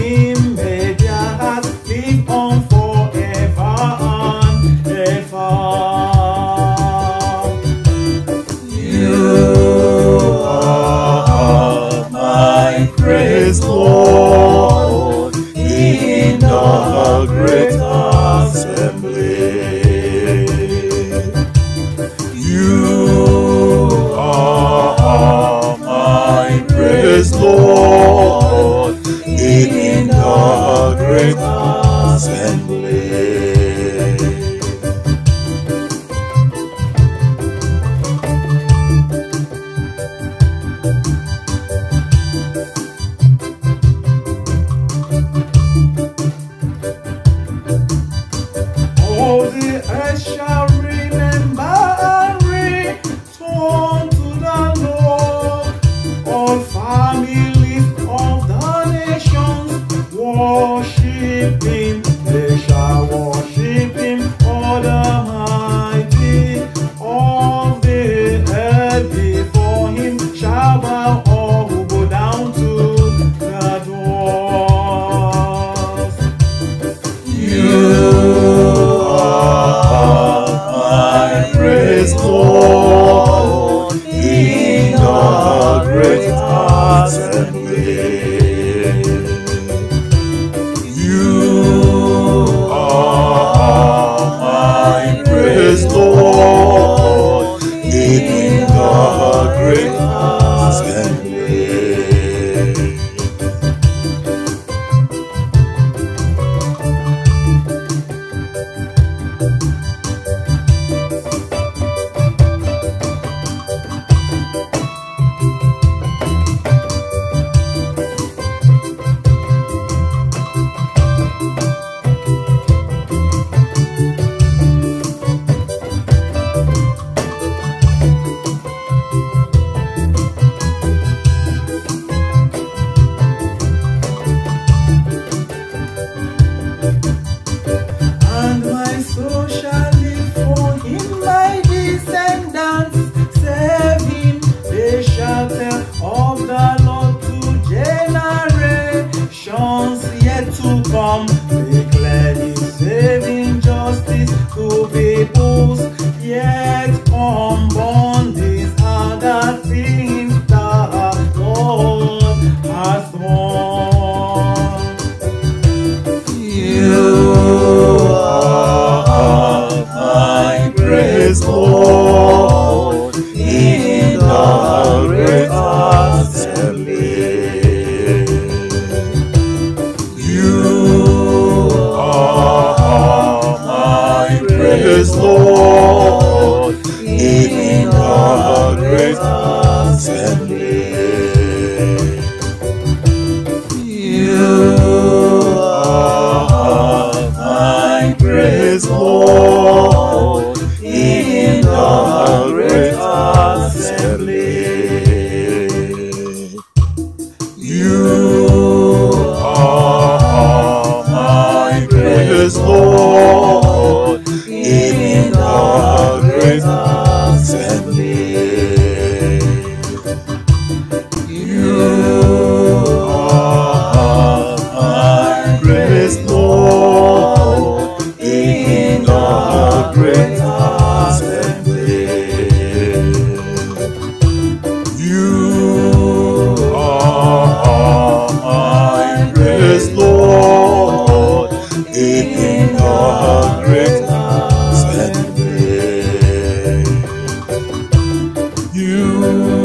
Him may their hearts live on forever and ever. You are my praise, Lord, in the great assembly. You are my praise, Lord, in the great assembly. All the earth shall remember and return to the Lord. All families of the nations worship Him. They shall worship Him, Almighty. All the earth before Him shall bow, all who go down to the doors. Praise Lord in the great assembly. You are my praise Lord in the great assembly. And my soul shall live for Him, my descendants save Him. They shall tell of the Lord to generations yet to come. Declare His saving justice to peoples yet unborn. These are the things the Lord has done. You are my praise Lord in the great assembly. You are my praise Lord in the great assembly. You praise Lord in the great assembly. You are my praise Lord in the great assembly. You are my praise Lord in the great assembly. You are my praise Lord in the great assembly. You